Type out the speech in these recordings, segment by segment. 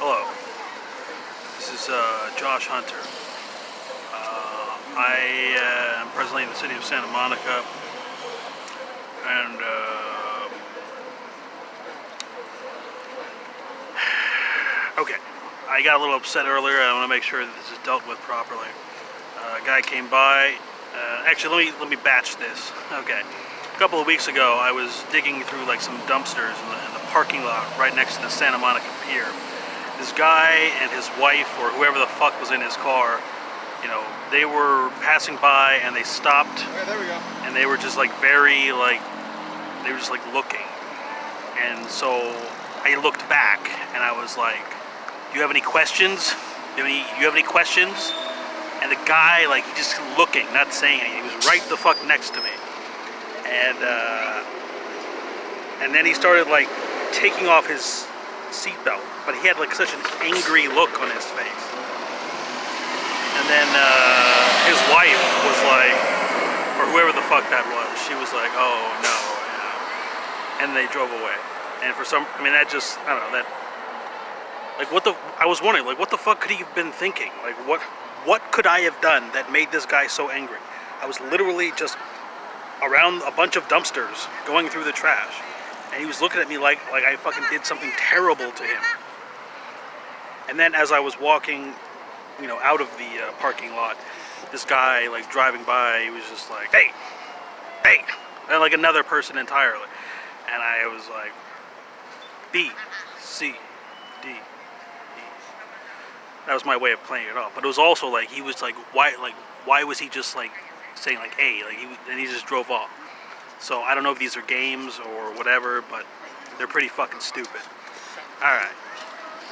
Hello, this is Josh Hunter. I am presently in the city of Santa Monica, and okay, I got a little upset earlier. I want to make sure that this is dealt with properly. A guy came by. Actually, let me batch this. Okay, a couple of weeks ago, I was digging through like some dumpsters in the parking lot right next to the Santa Monica Pier. This guy and his wife, or whoever the fuck was in his car, you know, they were passing by and they stopped. Okay, there we go. And they were just like very like, they were just like looking. And so I looked back and I was like, "Do you have any questions? You have any questions?" And the guy, like, he just looking, not saying anything. He was right the fuck next to me. And then he started like taking off his seatbelt, but he had like such an angry look on his face. And then his wife was like, or whoever the fuck that was, she was like, "Oh no," and they drove away. And for some, I mean, that just, I don't know, that, like, what the, I was wondering, like, what the fuck could he have been thinking? Like, what could I have done that made this guy so angry? I was literally just around a bunch of dumpsters going through the trash. And he was looking at me like I fucking did something terrible to him. And then as I was walking, you know, out of the parking lot, this guy, like, driving by, he was just like, hey, and like another person entirely. And I was like, B, C, D, E. That was my way of playing it off. But it was also like, he was like, why was he just like saying like A, like, and he just drove off. So I don't know if these are games or whatever, but they're pretty fucking stupid. Alright.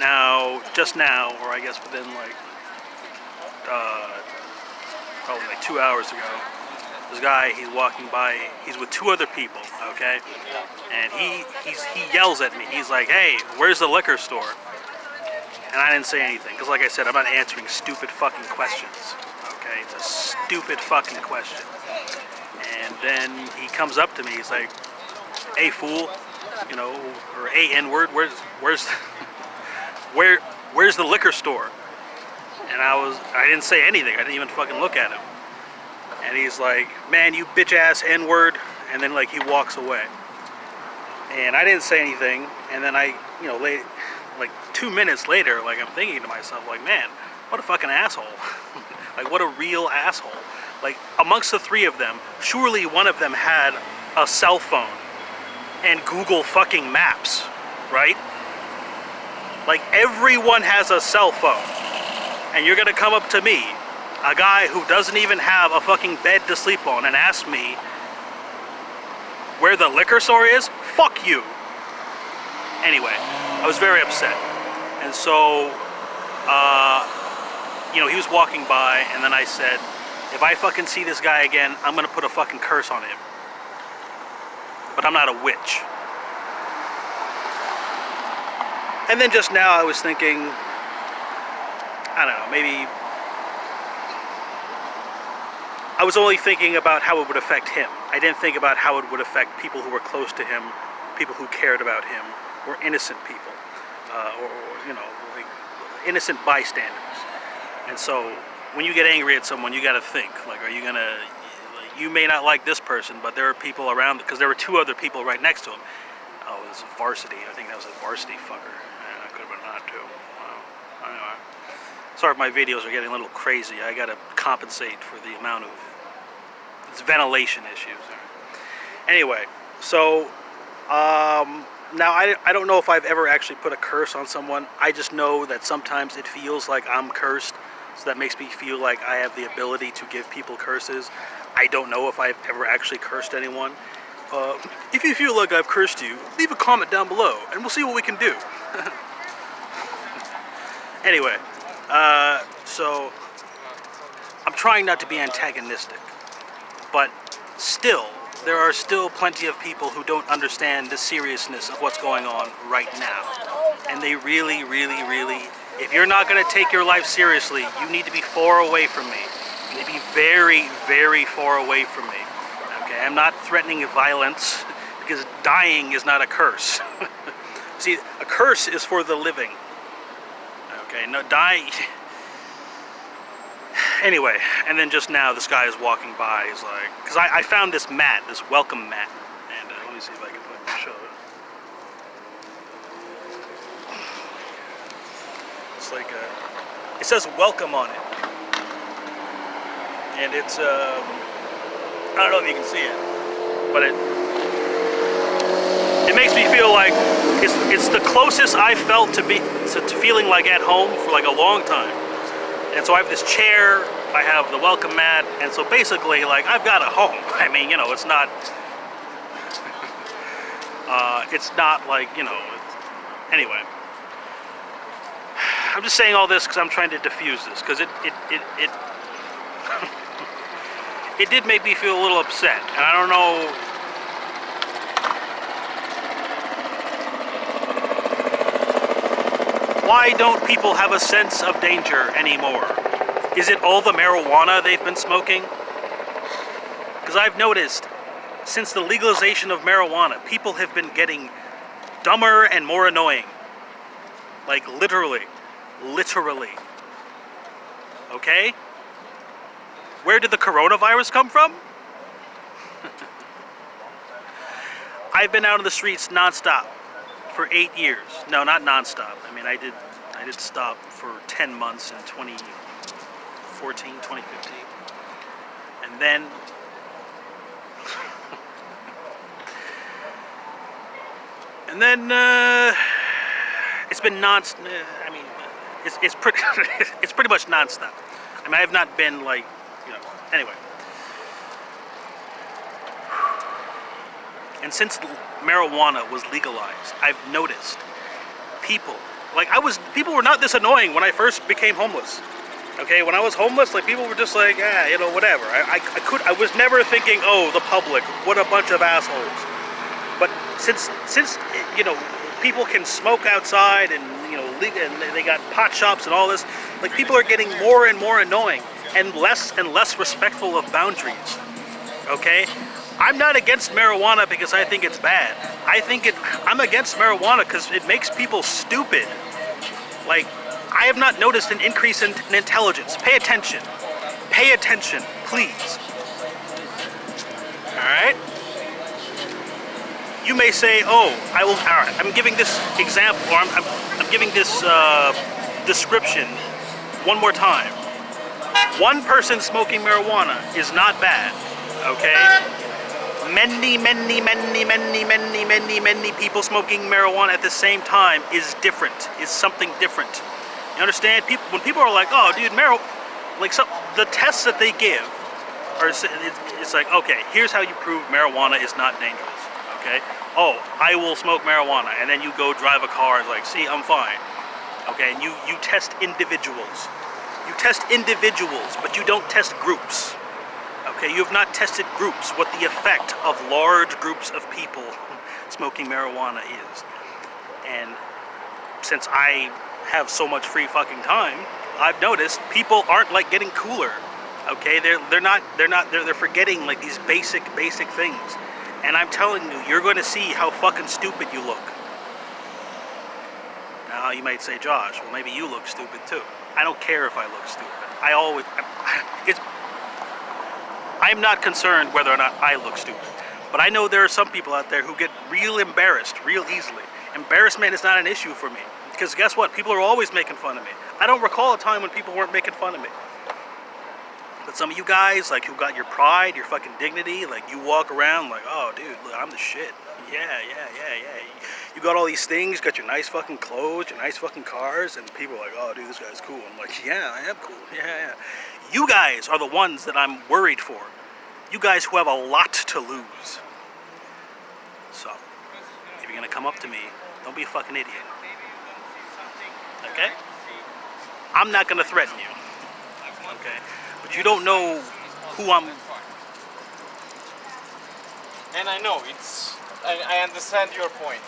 Now, just now, or I guess within like, probably like 2 hours ago, this guy, he's walking by, he's with two other people, okay? And he yells at me. He's like, "Hey, where's the liquor store?" And I didn't say anything, because like I said, I'm not answering stupid fucking questions, okay? It's a stupid fucking question. And then he comes up to me, he's like, "Hey, fool," you know, or "Hey, N-word, where's the liquor store?" And I didn't say anything, I didn't even fucking look at him. And he's like, "Man, you bitch ass N-word," and then like he walks away. And I didn't say anything, and then I, you know, like 2 minutes later, like, I'm thinking to myself, like, man, what a fucking asshole. Like, what a real asshole. Like, amongst the three of them, surely one of them had a cell phone and Google fucking Maps, right? Like, everyone has a cell phone. And you're gonna come up to me, a guy who doesn't even have a fucking bed to sleep on, and ask me where the liquor store is? Fuck you. Anyway, I was very upset. And so, you know, he was walking by, and then I said, if I fucking see this guy again, I'm gonna put a fucking curse on him. But I'm not a witch. And then just now I was thinking, I don't know, maybe I was only thinking about how it would affect him. I didn't think about how it would affect people who were close to him, people who cared about him, or innocent people, or you know, like innocent bystanders. And so, when you get angry at someone, you got to think, like, are you gonna? You may not like this person, but there are people around, because there were two other people right next to him. Oh, it was a varsity. I think that was a varsity fucker. Yeah, that could have been that too. Wow. Anyway, sorry if my videos are getting a little crazy. I got to compensate for the amount of ventilation issues. Anyway, so now I don't know if I've ever actually put a curse on someone. I just know that sometimes it feels like I'm cursed, so that makes me feel like I have the ability to give people curses. I don't know if I've ever actually cursed anyone. If you feel like I've cursed you, leave a comment down below and we'll see what we can do. Anyway, so I'm trying not to be antagonistic, but still, there are still plenty of people who don't understand the seriousness of what's going on right now. And they really, if you're not going to take your life seriously, you need to be far away from me. You need to be very, very far away from me. Okay, I'm not threatening violence, because dying is not a curse. See, a curse is for the living. Okay, no, die. Anyway, and then just now this guy is walking by. He's like, because I found this mat, this welcome mat, and let me see if I can show it. It's like it says welcome on it, and it's I don't know if you can see it, but it makes me feel like it's the closest I felt to feeling like at home for like a long time. And so I have this chair, I have the welcome mat, and so basically like I've got a home. I mean, you know, it's not like, you know, anyway. I'm just saying all this because I'm trying to diffuse this, because it it did make me feel a little upset, and I don't know. Why don't people have a sense of danger anymore? Is it all the marijuana they've been smoking? Because I've noticed, since the legalization of marijuana, people have been getting dumber and more annoying. Like literally. Okay? Where did the coronavirus come from? I've been out on the streets nonstop for 8 years. No, not nonstop. I mean, I did stop for 10 months in 2014, 2015. And then it's been I mean, it's pretty it's pretty much nonstop. I mean, I have not been like, you know, anyway. And since marijuana was legalized, I've noticed people were not this annoying when I first became homeless. Okay, when I was homeless, like people were just like, yeah, you know, whatever. I was never thinking, oh, the public, what a bunch of assholes. But since you know, people can smoke outside and, you know, and they got pot shops and all this, like people are getting more and more annoying and less respectful of boundaries. Okay? I'm not against marijuana because I think it's bad. I'm against marijuana because it makes people stupid. Like, I have not noticed an increase in intelligence. Pay attention. Pay attention, please. Alright? You may say, oh, alright, I'm giving this example, or I'm giving this description one more time. One person smoking marijuana is not bad, okay? Many people smoking marijuana at the same time is different, is something different. You understand? When people are like, oh, dude, like, so the tests that they give are, it's like, okay, here's how you prove marijuana is not dangerous, okay? Oh, I will smoke marijuana, and then you go drive a car and like, see, I'm fine, okay? And you test individuals. You test individuals, but you don't test groups. Okay, you have not tested groups, what the effect of large groups of people smoking marijuana is. And since I have so much free fucking time, I've noticed people aren't like getting cooler. Okay, they're forgetting like these basic things. And I'm telling you, you're going to see how fucking stupid you look. Now you might say, Josh, well maybe you look stupid too. I don't care if I look stupid. I'm not concerned whether or not I look stupid. But I know there are some people out there who get real embarrassed real easily. Embarrassment is not an issue for me. Because guess what? People are always making fun of me. I don't recall a time when people weren't making fun of me. But some of you guys, like, who got your pride, your fucking dignity, like, you walk around like, oh, dude, look, I'm the shit. Yeah. You got all these things, got your nice fucking clothes, your nice fucking cars, and people are like, oh, dude, this guy's cool. I'm like, yeah, I am cool. Yeah. You guys are the ones that I'm worried for. You guys who have a lot to lose. So, if you're gonna come up to me, don't be a fucking idiot. Okay? I'm not gonna threaten you. Okay? But you don't know who I'm... And I know, I understand your point.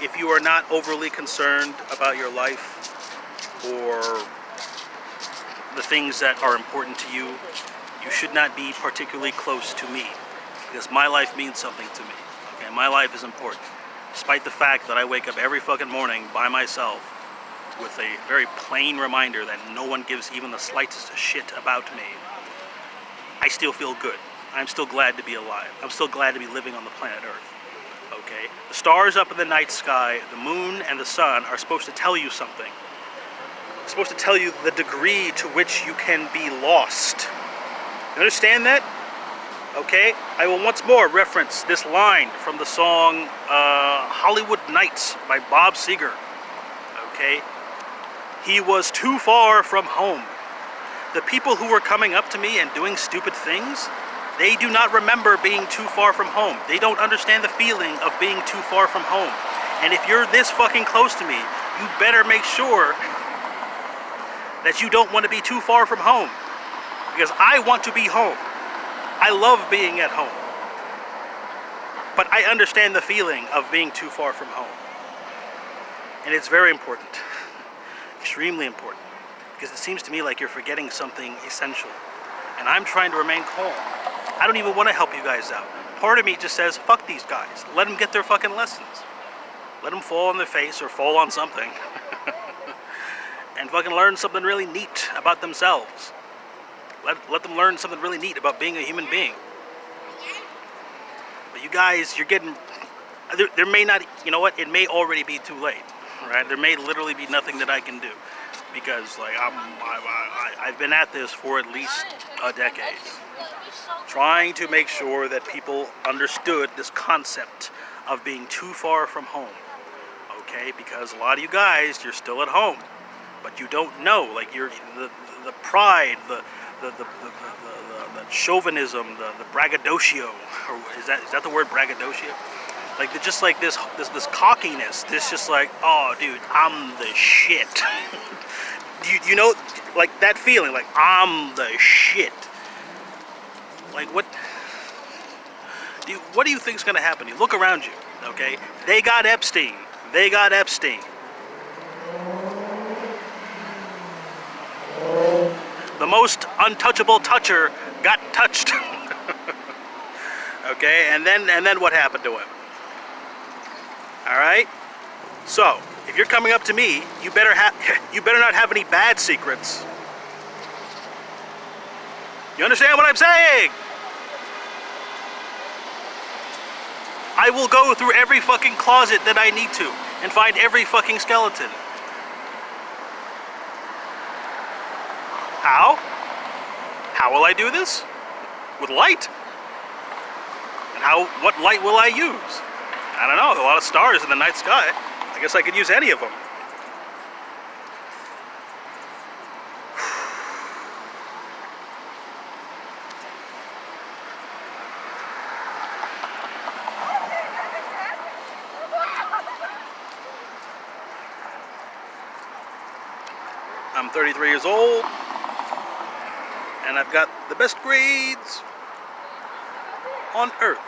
If you are not overly concerned about your life or the things that are important to you, you should not be particularly close to me. because my life means something to me. Okay, my life is important. Despite the fact that I wake up every fucking morning by myself with a very plain reminder that no one gives even the slightest shit about me, I still feel good. I'm still glad to be alive. I'm still glad to be living on the planet Earth. Okay? The stars up in the night sky, the moon and the sun are supposed to tell you something. They're supposed to tell you the degree to which you can be lost. You understand that? Okay? I will once more reference this line from the song Hollywood Nights by Bob Seger. Okay? He was too far from home. The people who were coming up to me and doing stupid things, they do not remember being too far from home. They don't understand the feeling of being too far from home. And if you're this fucking close to me, you better make sure that you don't want to be too far from home. Because I want to be home. I love being at home. But I understand the feeling of being too far from home. And it's very important. Extremely important. Because it seems to me like you're forgetting something essential. And I'm trying to remain calm. I don't even want to help you guys out. Part of me just says, fuck these guys. Let them get their fucking lessons. Let them fall on their face or fall on something. And fucking learn something really neat about themselves. Let them learn something really neat about being a human being. But you guys, you're getting... There may not... You know what? It may already be too late. Right? There may literally be nothing that I can do. Because like I've been at this for at least a decade, trying to make sure that people understood this concept of being too far from home. Okay, because a lot of you guys, you're still at home, but you don't know. Like you're the pride, the chauvinism, the braggadocio, or is that the word braggadocio? Like just like this cockiness, this just like, oh dude, I'm the shit. you know, like that feeling, like I'm the shit. Like what do you think's gonna happen? You look around you, okay? They got Epstein. They got Epstein. The most untouchable toucher got touched. Okay, and then what happened to him? All right. So if you're coming up to me, you better not have any bad secrets. You understand what I'm saying? I will go through every fucking closet that I need to and find every fucking skeleton. How? How will I do this? With light. And what light will I use? I don't know, a lot of stars in the night sky. I guess I could use any of them. I'm 33 years old, and I've got the best grades on Earth.